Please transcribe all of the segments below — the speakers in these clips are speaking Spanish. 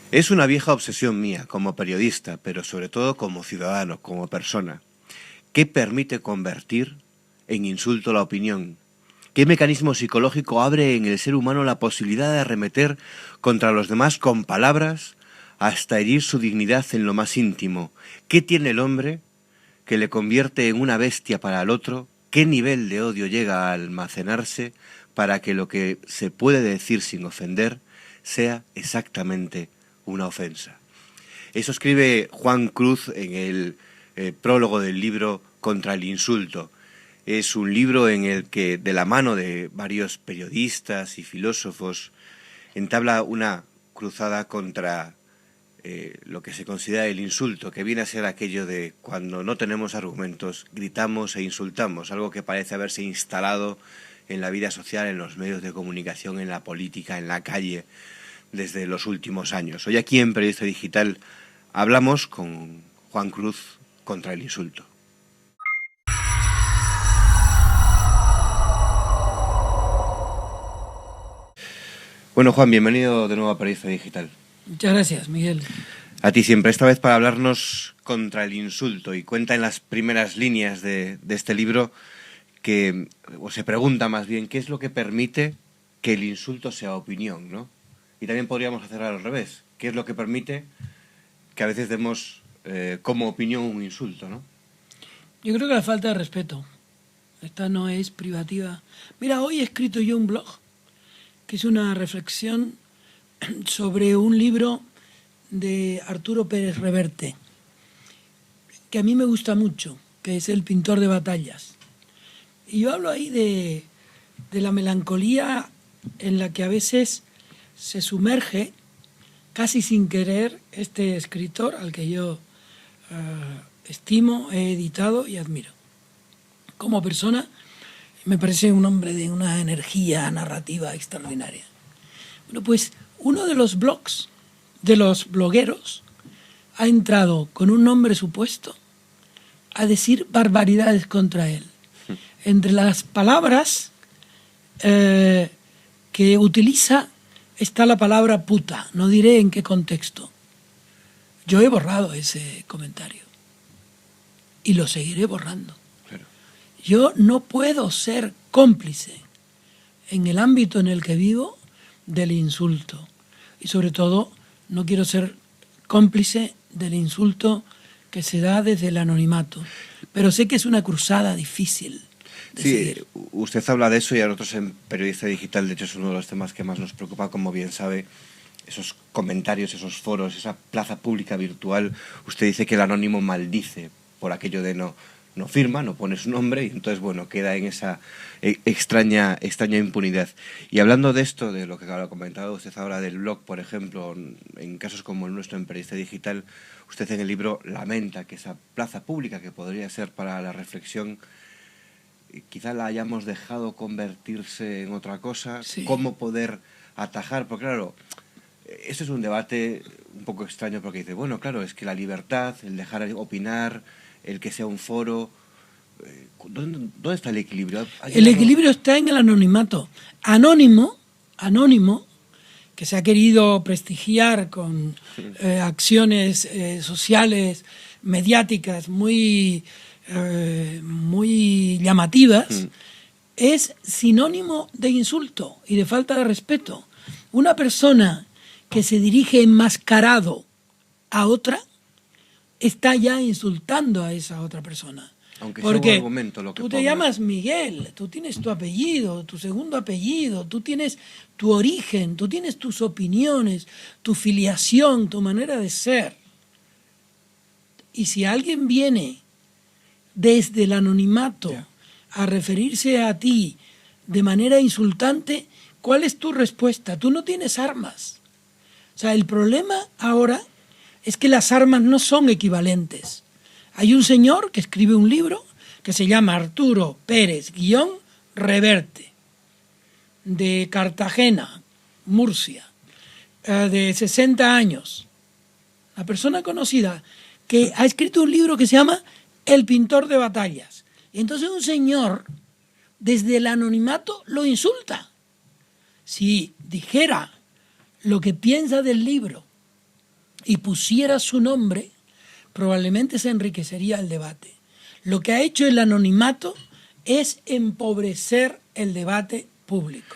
Es una vieja obsesión mía como periodista, pero sobre todo como ciudadano, como persona. ¿Qué permite convertir en insulto la opinión? ¿Qué mecanismo psicológico abre en el ser humano la posibilidad de arremeter contra los demás con palabras hasta herir su dignidad en lo más íntimo? ¿Qué tiene el hombre que le convierte en una bestia para el otro? ¿Qué nivel de odio llega a almacenarse para que lo que se puede decir sin ofender sea exactamente una ofensa? Eso escribe Juan Cruz en el prólogo del libro Contra el insulto. Es un libro en el que, de la mano de varios periodistas y filósofos, entabla una cruzada contra lo que se considera el insulto, que viene a ser aquello de cuando no tenemos argumentos, gritamos e insultamos, algo que parece haberse instalado en la vida social, en los medios de comunicación, en la política, en la calle, desde los últimos años. Hoy aquí en Periodista Digital hablamos con Juan Cruz contra el insulto. Bueno, Juan, bienvenido de nuevo a Periodista Digital. Muchas gracias, Miguel. A ti siempre, esta vez para hablarnos contra el insulto, y cuenta en las primeras líneas de este libro que, o se pregunta más bien, ¿qué es lo que permite que el insulto sea opinión, ¿no? Y también podríamos hacer al revés, ¿qué es lo que permite que a veces demos como opinión un insulto, ¿no? Yo creo que la falta de respeto. Esta no es privativa. Mira, hoy he escrito yo un blog, que es una reflexión sobre un libro de Arturo Pérez Reverte, que a mí me gusta mucho, que es El pintor de batallas. Y yo hablo ahí de la melancolía en la que a veces se sumerge, casi sin querer, este escritor al que yo estimo, he editado y admiro. Como persona, me parece un hombre de una energía narrativa extraordinaria. Bueno, pues uno de los blogs, de los blogueros, ha entrado con un nombre supuesto a decir barbaridades contra él. Entre las palabras que utiliza está la palabra puta. No diré en qué contexto. Yo he borrado ese comentario y lo seguiré borrando. Claro. Yo no puedo ser cómplice en el ámbito en el que vivo del insulto. Y sobre todo, no quiero ser cómplice del insulto que se da desde el anonimato. Pero sé que es una cruzada difícil de seguir. Usted habla de eso, y a nosotros en Periodista Digital, de hecho, es uno de los temas que más nos preocupa, como bien sabe. Esos comentarios, esos foros, esa plaza pública virtual. Usted dice que el anónimo maldice por aquello de no firma, no pone su nombre, y entonces, bueno, queda en esa extraña impunidad. Y hablando de esto, de lo que ha comentado usted ahora del blog, por ejemplo, en casos como el nuestro en Periodista Digital, usted en el libro lamenta que esa plaza pública que podría ser para la reflexión, quizá la hayamos dejado convertirse en otra cosa. Sí. ¿Cómo poder atajar? Porque claro, este es un debate un poco extraño, porque dice, bueno, claro, es que la libertad, el dejar opinar, el que sea un foro, ¿dónde está el equilibrio? El equilibrio está en el anonimato. Anónimo, que se ha querido prestigiar con acciones sociales, mediáticas muy llamativas, es sinónimo de insulto y de falta de respeto. Una persona que se dirige enmascarado a otra está ya insultando a esa otra persona. Aunque porque sea un argumento lo que tú te ponga. llamas Miguel, tú tienes tu apellido, tu segundo apellido, tú tienes tu origen, tú tienes tus opiniones, tu filiación, tu manera de ser. Y si alguien viene desde el anonimato a referirse a ti de manera insultante, ¿cuál es tu respuesta? Tú no tienes armas. O sea, el problema ahora es que las armas no son equivalentes. Hay un señor que escribe un libro que se llama Arturo Pérez Reverte, de Cartagena, Murcia, de 60 años. Una persona conocida que ha escrito un libro que se llama El pintor de batallas. Y entonces un señor, desde el anonimato, lo insulta. Si dijera lo que piensa del libro y pusiera su nombre, probablemente se enriquecería el debate. Lo que ha hecho el anonimato es empobrecer el debate público.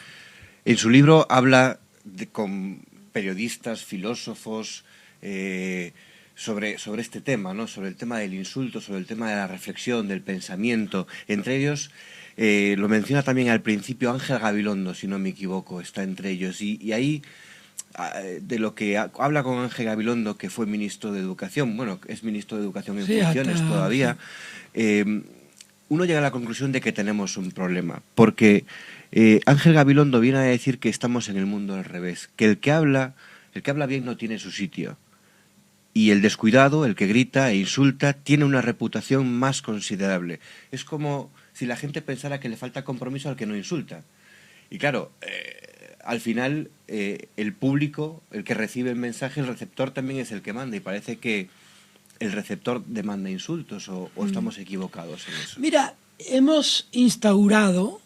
En su libro habla con periodistas, filósofos, sobre este tema, ¿no? Sobre el tema del insulto, sobre el tema de la reflexión, del pensamiento. Entre ellos, lo menciona también al principio Ángel Gabilondo, si no me equivoco, está entre ellos. Y ahí, de lo que habla con Ángel Gabilondo, que fue ministro de Educación, bueno, es ministro de Educación en funciones todavía, uno llega a la conclusión de que tenemos un problema, porque Ángel Gabilondo viene a decir que estamos en el mundo al revés, que el que habla bien no tiene su sitio. Y el descuidado, el que grita e insulta, tiene una reputación más considerable. Es como si la gente pensara que le falta compromiso al que no insulta. Y claro, al final el público, el que recibe el mensaje, el receptor también es el que manda. Y parece que el receptor demanda insultos o estamos equivocados en eso. Mira, hemos instaurado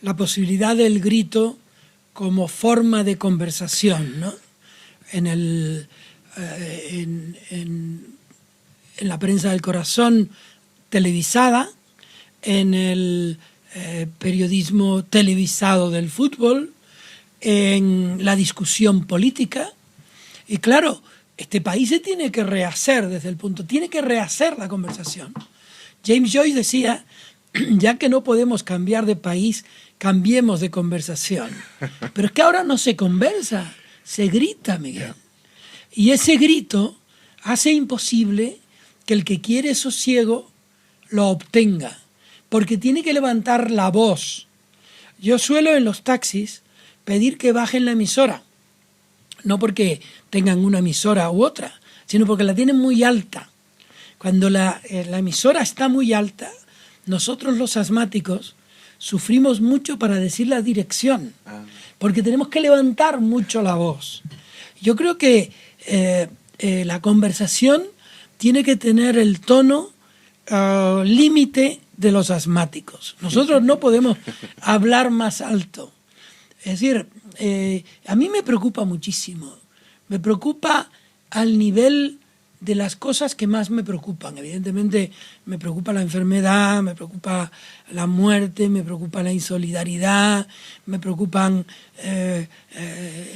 la posibilidad del grito como forma de conversación, ¿no? En la prensa del corazón televisada, en el periodismo televisado del fútbol, en la discusión política. Y claro, este país se tiene que rehacer tiene que rehacer la conversación. James Joyce decía, ya que no podemos cambiar de país, cambiemos de conversación. Pero es que ahora no se conversa, se grita, Miguel. Y ese grito hace imposible que el que quiere sosiego lo obtenga, porque tiene que levantar la voz. Yo suelo en los taxis pedir que bajen la emisora, no porque tengan una emisora u otra, sino porque la tienen muy alta. Cuando la emisora está muy alta, nosotros los asmáticos sufrimos mucho para decir la dirección, porque tenemos que levantar mucho la voz. Yo creo que la conversación tiene que tener el tono límite de los asmáticos. Nosotros no podemos hablar más alto. Es decir, a mí me preocupa muchísimo. Me preocupa al nivel de las cosas que más me preocupan. Evidentemente me preocupa la enfermedad, me preocupa la muerte, me preocupa la insolidaridad, me preocupan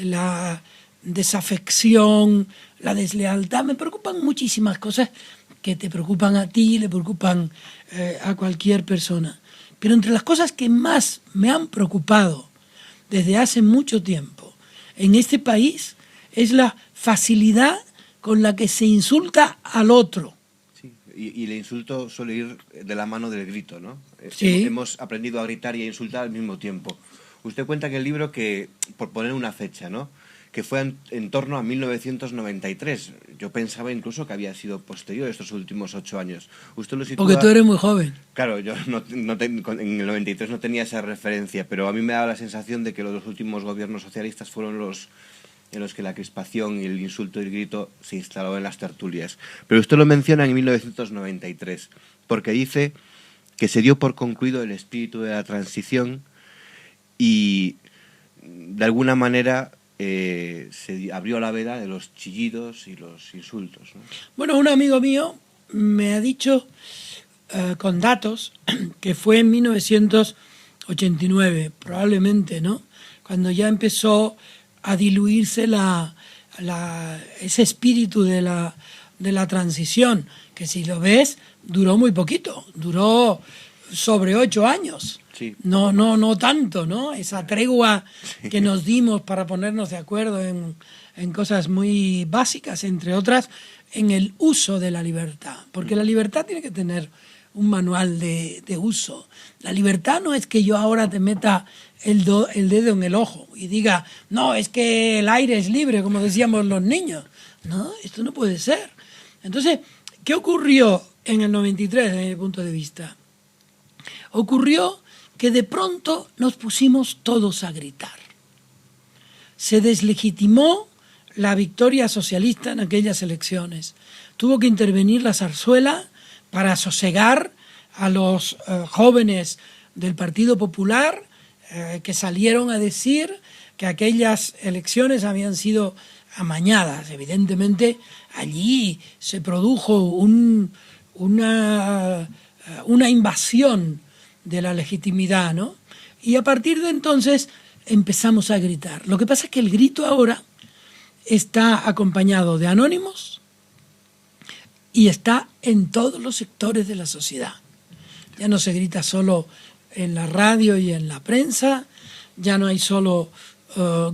la desafección, la deslealtad, me preocupan muchísimas cosas que te preocupan a ti, le preocupan a cualquier persona. Pero entre las cosas que más me han preocupado desde hace mucho tiempo en este país es la facilidad con la que se insulta al otro. Sí, y el insulto suele ir de la mano del grito, ¿no? Sí. Hemos aprendido a gritar y a insultar al mismo tiempo. Usted cuenta en el libro que, por poner una fecha, ¿no?, que fue en torno a 1993. Yo pensaba incluso que había sido posterior estos últimos 8 años. Usted lo sitúa... Porque tú eres muy joven. Claro, yo en el 93 no tenía esa referencia, pero a mí me daba la sensación de que los últimos gobiernos socialistas fueron los en los que la crispación y el insulto y el grito se instaló en las tertulias. Pero usted lo menciona en 1993, porque dice que se dio por concluido el espíritu de la transición y, de alguna manera, se abrió la veda de los chillidos y los insultos, ¿no? Bueno, un amigo mío me ha dicho con datos que fue en 1989, probablemente, ¿no?, cuando ya empezó a diluirse ese espíritu de la transición, que si lo ves, duró muy poquito, duró sobre 8 años. Sí. No tanto, ¿no? Esa tregua que nos dimos para ponernos de acuerdo en cosas muy básicas, entre otras, en el uso de la libertad. Porque la libertad tiene que tener un manual de uso. La libertad no es que yo ahora te meta el dedo en el ojo y diga, no, es que el aire es libre, como decíamos los niños. No, esto no puede ser. Entonces, ¿qué ocurrió en el 93 desde mi punto de vista? Ocurrió que de pronto nos pusimos todos a gritar. Se deslegitimó la victoria socialista en aquellas elecciones. Tuvo que intervenir la zarzuela para sosegar a los jóvenes del Partido Popular que salieron a decir que aquellas elecciones habían sido amañadas. Evidentemente, allí se produjo una invasión de la legitimidad, ¿no? Y a partir de entonces empezamos a gritar. Lo que pasa es que el grito ahora está acompañado de anónimos y está en todos los sectores de la sociedad. Ya no se grita solo en la radio y en la prensa, ya no hay solo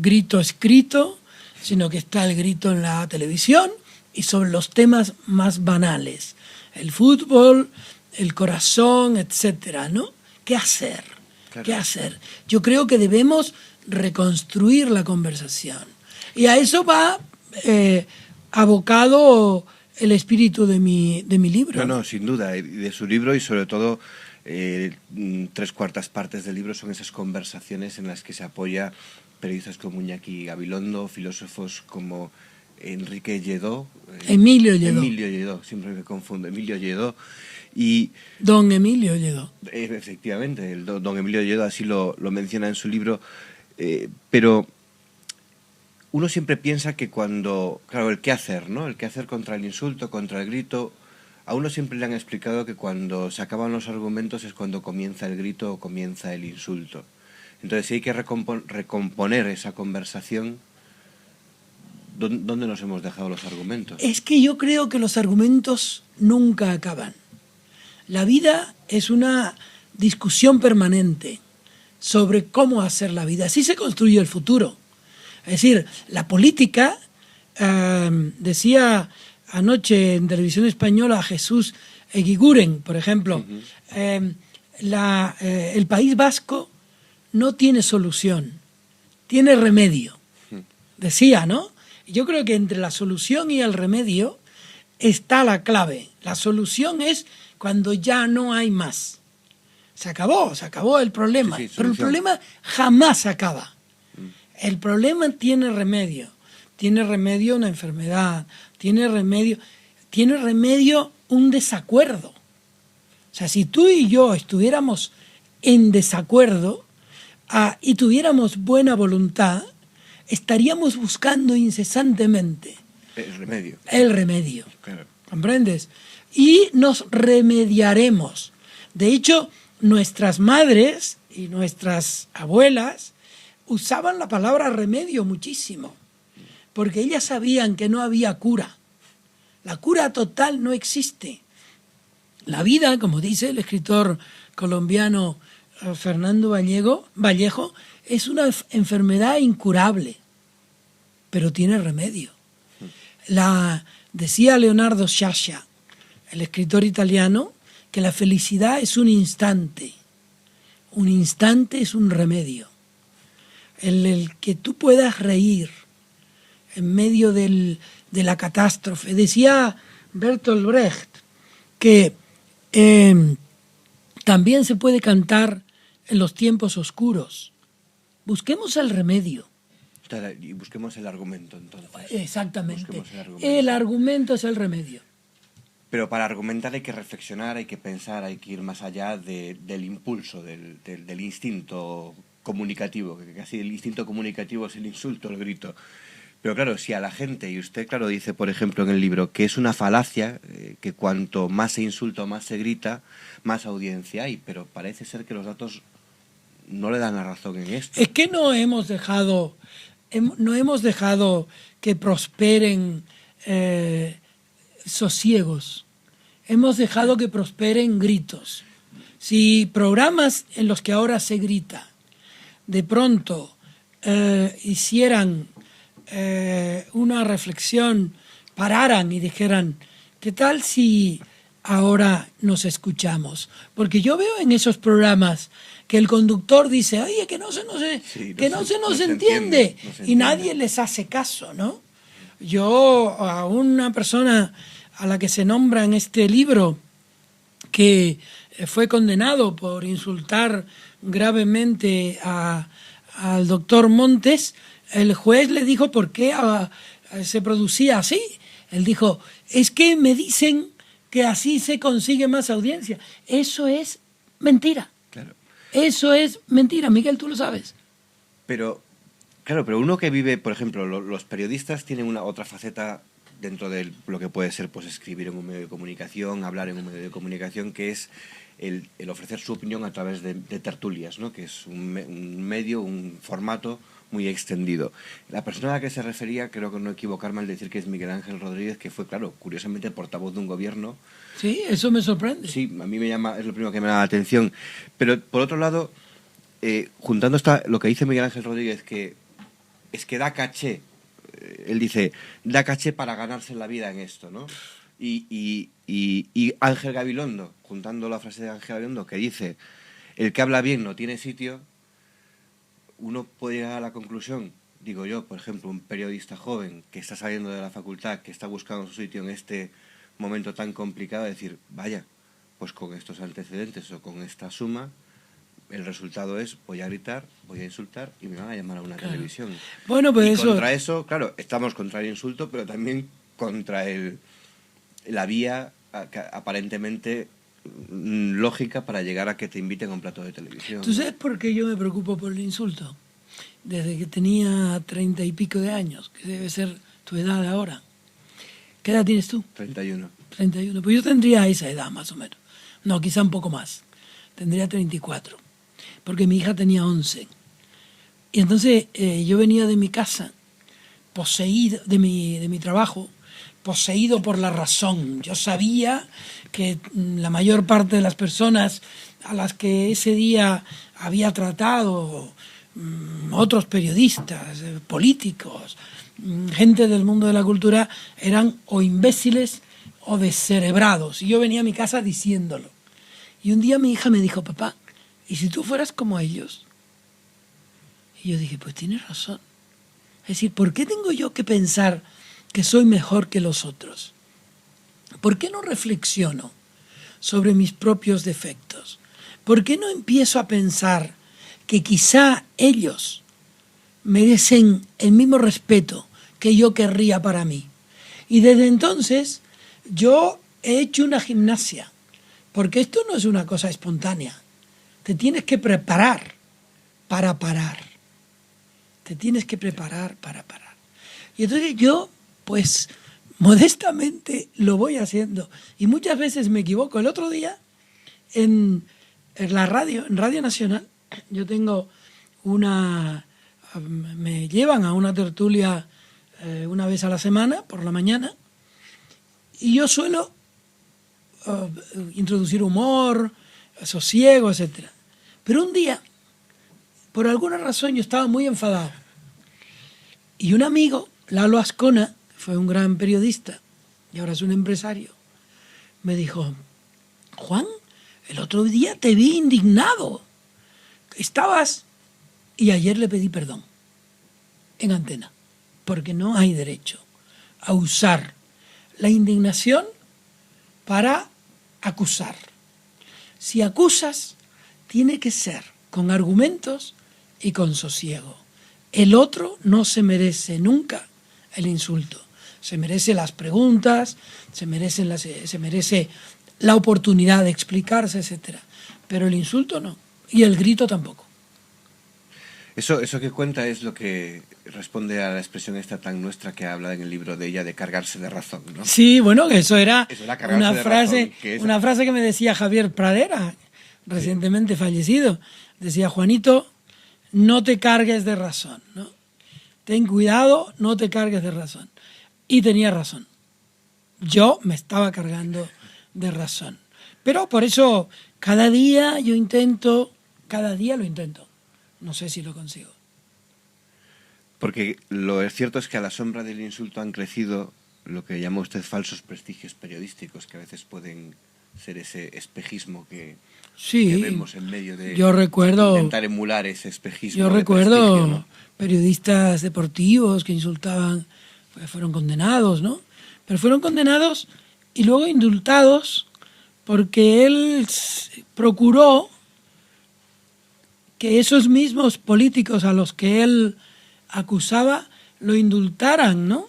grito escrito, sino que está el grito en la televisión y sobre los temas más banales, el fútbol, el corazón, etcétera, ¿no? ¿Qué hacer? Claro. ¿Qué hacer? Yo creo que debemos reconstruir la conversación. Y a eso va abocado el espíritu de mi libro. No, sin duda, de su libro, y sobre todo 3/4 partes del libro son esas conversaciones en las que se apoya periodistas como Iñaki Gabilondo, filósofos como Enrique Lledó. Emilio Lledó, siempre me confundo, Emilio Lledó. Y don Emilio Lledó. Efectivamente, don Emilio Lledó así lo menciona en su libro, pero uno siempre piensa que cuando, claro, el qué hacer, ¿no? El qué hacer contra el insulto, contra el grito. A uno siempre le han explicado que cuando se acaban los argumentos es cuando comienza el grito o comienza el insulto. Entonces, si hay que recomponer esa conversación, ¿dónde nos hemos dejado los argumentos? Es que yo creo que los argumentos nunca acaban. La vida es una discusión permanente sobre cómo hacer la vida. Así se construye el futuro. Es decir, la política, decía anoche en televisión española Jesús Eguiguren, por ejemplo, el País Vasco no tiene solución, tiene remedio. Decía, ¿no? Yo creo que entre la solución y el remedio está la clave. La solución es cuando ya no hay más. Se acabó el problema. Sí, pero el problema jamás se acaba. El problema tiene remedio. Tiene remedio una enfermedad, tiene remedio un desacuerdo. O sea, si tú y yo estuviéramos en desacuerdo y tuviéramos buena voluntad, estaríamos buscando incesantemente el remedio. Claro. ¿Comprendes? Y nos remediaremos. De hecho, nuestras madres y nuestras abuelas usaban la palabra remedio muchísimo, porque ellas sabían que no había cura. La cura total no existe. La vida, como dice el escritor colombiano Fernando Vallejo, es una enfermedad incurable, pero tiene remedio. Decía Leonardo Sciascia, el escritor italiano, que la felicidad es un instante es un remedio. El que tú puedas reír en medio de la catástrofe. Decía Bertolt Brecht que también se puede cantar en los tiempos oscuros. Busquemos el remedio. Y busquemos el argumento, entonces. Exactamente. El argumento es el remedio. Pero para argumentar hay que reflexionar, hay que pensar, hay que ir más allá del impulso, del instinto comunicativo, que casi el instinto comunicativo es el insulto, el grito. Pero claro, si a la gente, y usted claro dice, por ejemplo, en el libro, que es una falacia, que cuanto más se insulta o más se grita, más audiencia hay, pero parece ser que los datos no le dan la razón en esto. Es que no hemos dejado que prosperen sosiegos, hemos dejado que prosperen gritos. Si programas en los que ahora se grita, de pronto hicieran una reflexión, pararan y dijeran, ¿qué tal si ahora nos escuchamos? Porque yo veo en esos programas que el conductor dice, oye, que no se nos entiende, y nadie les hace caso, ¿no? Yo, a una persona a la que se nombra en este libro, que fue condenado por insultar gravemente al doctor Montes, el juez le dijo por qué se producía así. Él dijo, es que me dicen que así se consigue más audiencia. Eso es mentira. Claro. Eso es mentira. Miguel, tú lo sabes. Pero Claro, pero uno que vive, por ejemplo, los periodistas tienen una otra faceta dentro de lo que puede ser pues escribir en un medio de comunicación, hablar en un medio de comunicación, que es el ofrecer su opinión a través de tertulias, ¿no? Que es un medio, un formato muy extendido. La persona a la que se refería, creo que no equivocarme al decir que es Miguel Ángel Rodríguez, que fue, claro, curiosamente portavoz de un gobierno. Sí, eso me sorprende. Sí, a mí es lo primero que me llama la atención. Pero, por otro lado, juntando lo que dice Miguel Ángel Rodríguez, que es que da caché, él dice, da caché para ganarse la vida en esto, ¿no? Y Ángel Gabilondo, juntando la frase de Ángel Gabilondo, que dice, el que habla bien no tiene sitio, uno puede llegar a la conclusión, digo yo, por ejemplo, un periodista joven que está saliendo de la facultad, que está buscando su sitio en este momento tan complicado, decir, vaya, pues con estos antecedentes o con esta suma, el resultado es, voy a gritar, voy a insultar y me van a llamar a una televisión. Bueno, pues y eso... contra eso, claro, estamos contra el insulto, pero también contra la vía aparentemente lógica para llegar a que te inviten a un plato de televisión. ¿Tú sabes por qué yo me preocupo por el insulto? Desde que tenía 30 y pico de años, que debe ser tu edad ahora. ¿Qué edad tienes tú? 31. 31. Pues yo tendría esa edad, más o menos. No, quizá un poco más. Tendría 34. Porque mi hija tenía 11. Y entonces yo venía de mi casa, poseído, de mi trabajo, poseído por la razón. Yo sabía que la mayor parte de las personas a las que ese día había tratado, otros periodistas, políticos, gente del mundo de la cultura, eran o imbéciles o descerebrados. Y yo venía a mi casa diciéndolo. Y un día mi hija me dijo, papá, ¿y si tú fueras como ellos? Y yo dije, pues tienes razón. Es decir, ¿por qué tengo yo que pensar que soy mejor que los otros? ¿Por qué no reflexiono sobre mis propios defectos? ¿Por qué no empiezo a pensar que quizá ellos merecen el mismo respeto que yo querría para mí? Y desde entonces yo he hecho una gimnasia, porque esto no es una cosa espontánea. Te tienes que preparar para parar. Te tienes que preparar para parar. Y entonces yo, pues, modestamente lo voy haciendo. Y muchas veces me equivoco. El otro día, en la radio, en Radio Nacional, yo tengo me llevan a una tertulia una vez a la semana, por la mañana, y yo suelo introducir humor, sosiego, etc. Pero un día, por alguna razón, yo estaba muy enfadado. Y un amigo, Lalo Ascona, fue un gran periodista y ahora es un empresario, me dijo, Juan, el otro día te vi indignado. Estabas... Y ayer le pedí perdón en antena, porque no hay derecho a usar la indignación para acusar. Si acusas, tiene que ser con argumentos y con sosiego. El otro no se merece nunca el insulto. Se merece las preguntas, se merece la oportunidad de explicarse, etc. Pero el insulto no. Y el grito tampoco. Eso que cuenta es lo que responde a la expresión esta tan nuestra que habla en el libro de ella de cargarse de razón, ¿no? Sí, bueno, que eso era una frase que me decía Javier Pradera, recientemente fallecido. Decía, Juanito, no te cargues de razón, ¿no? Ten cuidado, no te cargues de razón. Y tenía razón. Yo me estaba cargando de razón. Pero por eso cada día lo intento. No sé si lo consigo. Porque lo cierto es que a la sombra del insulto han crecido lo que llama usted falsos prestigios periodísticos, que a veces pueden ser ese espejismo que vemos en medio de intentar emular ese espejismo. Yo recuerdo, ¿no?, periodistas deportivos que insultaban, que fueron condenados, ¿no? Pero fueron condenados y luego indultados porque él procuró que esos mismos políticos a los que él acusaba lo indultaran, ¿no?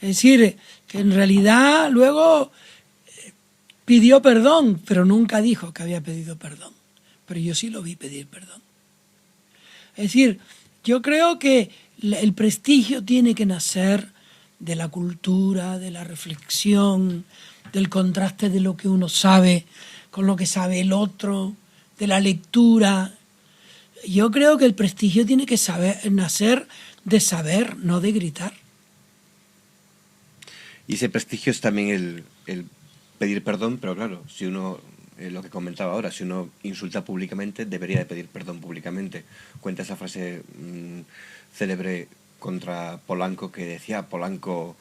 Es decir, que en realidad luego pidió perdón, pero nunca dijo que había pedido perdón. Pero yo sí lo vi pedir perdón. Es decir, yo creo que El prestigio tiene que nacer de la cultura, de la reflexión, del contraste de lo que uno sabe con lo que sabe el otro, de la lectura. Yo creo que el prestigio tiene que nacer de saber, no de gritar. Y ese prestigio es también el pedir perdón, pero claro, si uno, lo que comentaba ahora, si uno insulta públicamente, debería de pedir perdón públicamente. Cuenta esa frase célebre contra Polanco, que decía Polanco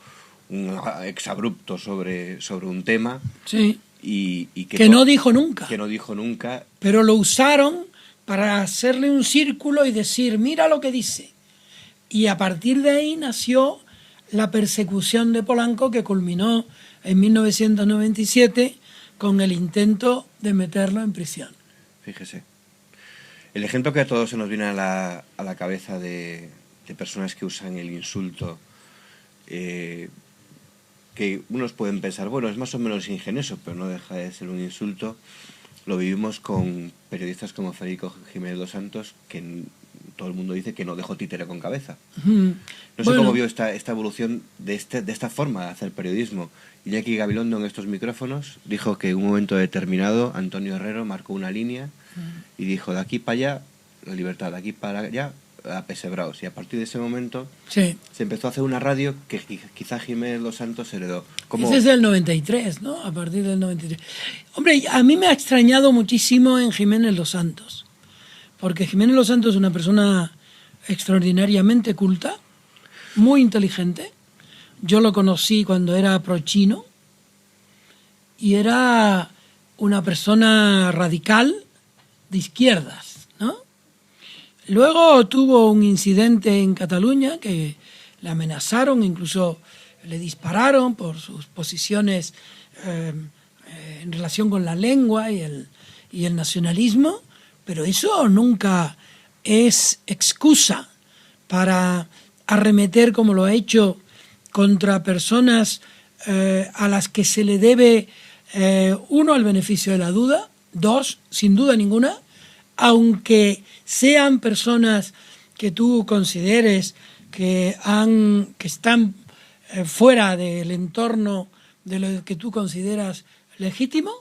un exabrupto sobre un tema. Sí. Y que no dijo nunca. Que no dijo nunca. Pero lo usaron para hacerle un círculo y decir, mira lo que dice. Y a partir de ahí nació la persecución de Polanco, que culminó en 1997 con el intento de meterlo en prisión. Fíjese. El ejemplo que a todos se nos viene a la cabeza de personas que usan el insulto, que unos pueden pensar, bueno, es más o menos ingenioso, pero no deja de ser un insulto. Lo vivimos con periodistas como Federico Jiménez dos Santos, que todo el mundo dice que no dejó títere con cabeza. No sé cómo vio esta evolución de esta forma de hacer periodismo. Iñaki Gabilondo, en estos micrófonos, dijo que en un momento determinado Antonio Herrero marcó una línea y dijo, de aquí para allá, la libertad, de aquí para allá, apesebraos. Y a partir de ese momento se empezó a hacer una radio que quizá Jiménez dos Santos heredó. Ese es el 93, ¿no? A partir del 93. Hombre, a mí me ha extrañado muchísimo en Jiménez dos Santos, porque Jiménez dos Santos es una persona extraordinariamente culta, muy inteligente. Yo lo conocí cuando era prochino y era una persona radical de izquierdas, ¿no? Luego tuvo un incidente en Cataluña que le amenazaron, incluso le dispararon por sus posiciones en relación con la lengua y el nacionalismo, pero eso nunca es excusa para arremeter como lo ha hecho contra personas a las que se le debe, uno, el beneficio de la duda, dos, sin duda ninguna, aunque sean personas que tú consideres que están fuera del entorno de lo que tú consideras legítimo,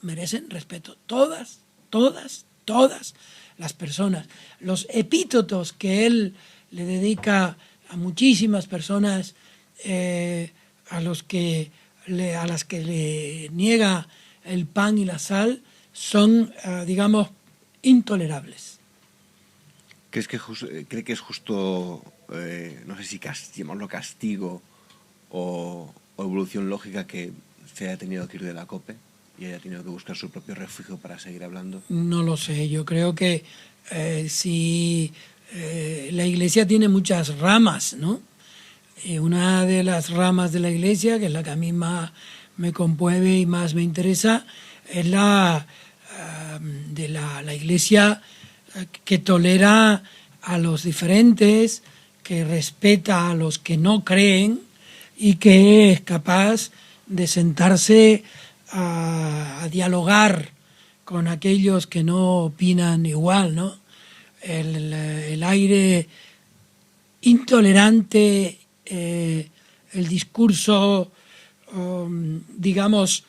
merecen respeto. Todas las personas. Los epítetos que él le dedica a muchísimas personas a las que le niega el pan y la sal son, digamos, intolerables. ¿Cree que es justo, no sé si llamarlo castigo o evolución lógica, que se haya tenido que ir de la COPE y haya tenido que buscar su propio refugio para seguir hablando? No lo sé, yo creo que si la Iglesia tiene muchas ramas, ¿no? Una de las ramas de la Iglesia, que es la que a mí más me conmueve y más me interesa, es la de la Iglesia que tolera a los diferentes, que respeta a los que no creen y que es capaz de sentarse a dialogar con aquellos que no opinan igual, ¿no? El aire intolerante, el discurso, digamos,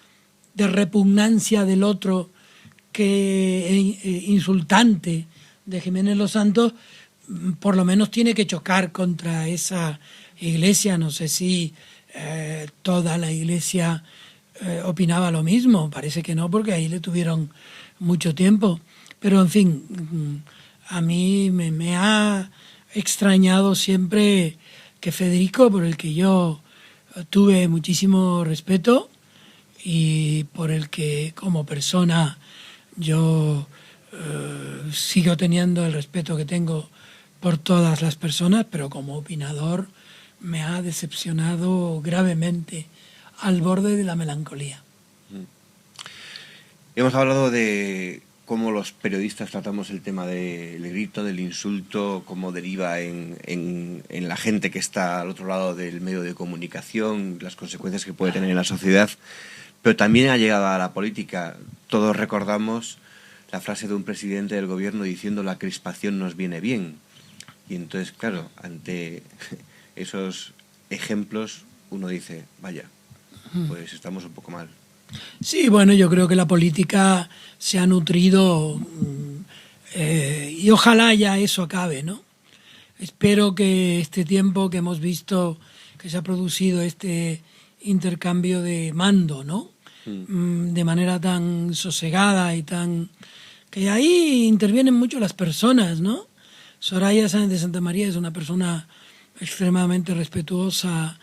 de repugnancia del otro, que insultante de Jiménez dos Santos, por lo menos tiene que chocar contra esa Iglesia. No sé si toda la Iglesia opinaba lo mismo, parece que no, porque ahí le tuvieron mucho tiempo, pero en fin, a mí me ha extrañado siempre que Federico, por el que yo tuve muchísimo respeto y por el que como persona yo sigo teniendo el respeto que tengo por todas las personas, pero como opinador me ha decepcionado gravemente, al borde de la melancolía. Hemos hablado de cómo los periodistas tratamos el tema del grito, del insulto, cómo deriva en la gente que está al otro lado del medio de comunicación, las consecuencias que puede tener en la sociedad, pero también ha llegado a la política. Todos recordamos la frase de un presidente del gobierno diciendo: la crispación nos viene bien. Y entonces, claro, ante esos ejemplos uno dice, vaya, pues estamos un poco mal. Sí, bueno, yo creo que la política se ha nutrido y ojalá ya eso acabe, ¿no? Espero que este tiempo que hemos visto que se ha producido este intercambio de mando, ¿no? De manera tan sosegada y tan... que ahí intervienen mucho las personas, ¿no? Soraya Sáenz de Santa María es una persona extremadamente respetuosa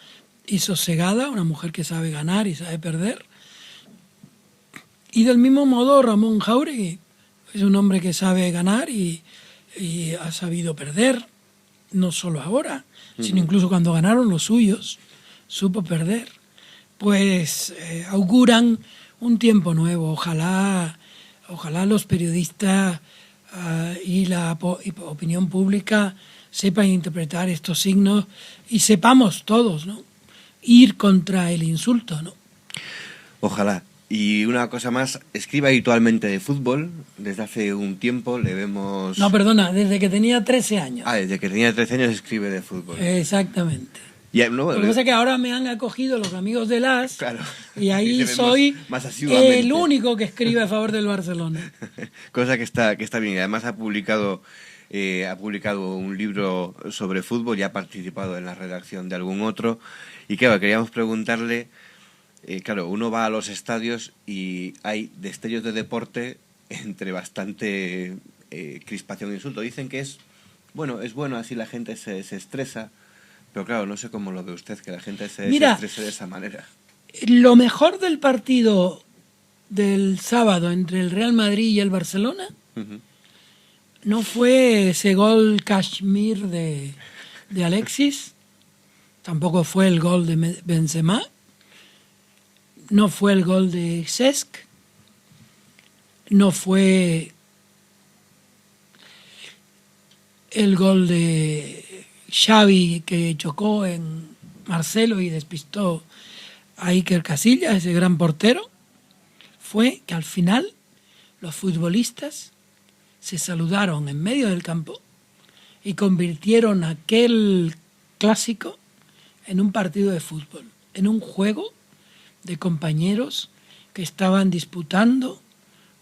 y sosegada, una mujer que sabe ganar y sabe perder. Y del mismo modo Ramón Jáuregui es un hombre que sabe ganar y ha sabido perder, no solo ahora, sino incluso cuando ganaron los suyos, supo perder. Pues auguran un tiempo nuevo. Ojalá los periodistas y la opinión pública sepan interpretar estos signos y sepamos todos, ¿no?, ir contra el insulto, ¿no? Ojalá. Y una cosa más, escribe habitualmente de fútbol. Desde hace un tiempo le vemos... No, perdona, desde que tenía 13 años. Ah, desde que tenía 13 años escribe de fútbol. Exactamente. Y, no, Lo que pasa es que ahora me han acogido los amigos del AS, claro, y ahí y soy más asiduamente el único que escribe a favor del Barcelona. Cosa que está bien. Y además ha publicado un libro sobre fútbol y ha participado en la redacción de algún otro. Y claro, queríamos preguntarle... claro, uno va a los estadios y hay destellos de deporte entre bastante crispación e insulto. Dicen que es bueno, así la gente se estresa, pero claro, no sé cómo lo ve usted, que la gente se estrese de esa manera. Lo mejor del partido del sábado entre el Real Madrid y el Barcelona no fue ese gol Kashmir de Alexis, tampoco fue el gol de Benzema, no fue el gol de Cesc, no fue el gol de Xavi que chocó en Marcelo y despistó a Iker Casillas, ese gran portero. Fue que al final los futbolistas se saludaron en medio del campo y convirtieron aquel clásico en un partido de fútbol, en un juego de compañeros que estaban disputando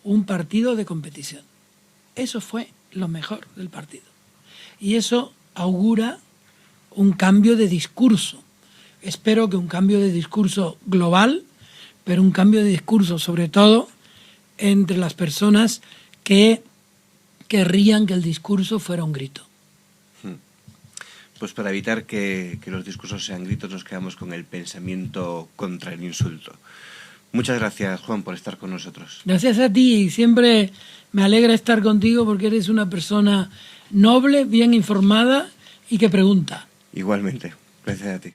un partido de competición. Eso fue lo mejor del partido. Y eso augura un cambio de discurso. Espero que un cambio de discurso global, pero un cambio de discurso sobre todo entre las personas que querrían que el discurso fuera un grito. Pues para evitar que los discursos sean gritos, nos quedamos con el pensamiento contra el insulto. Muchas gracias, Juan, por estar con nosotros. Gracias a ti. Siempre me alegra estar contigo porque eres una persona noble, bien informada y que pregunta. Igualmente. Gracias a ti.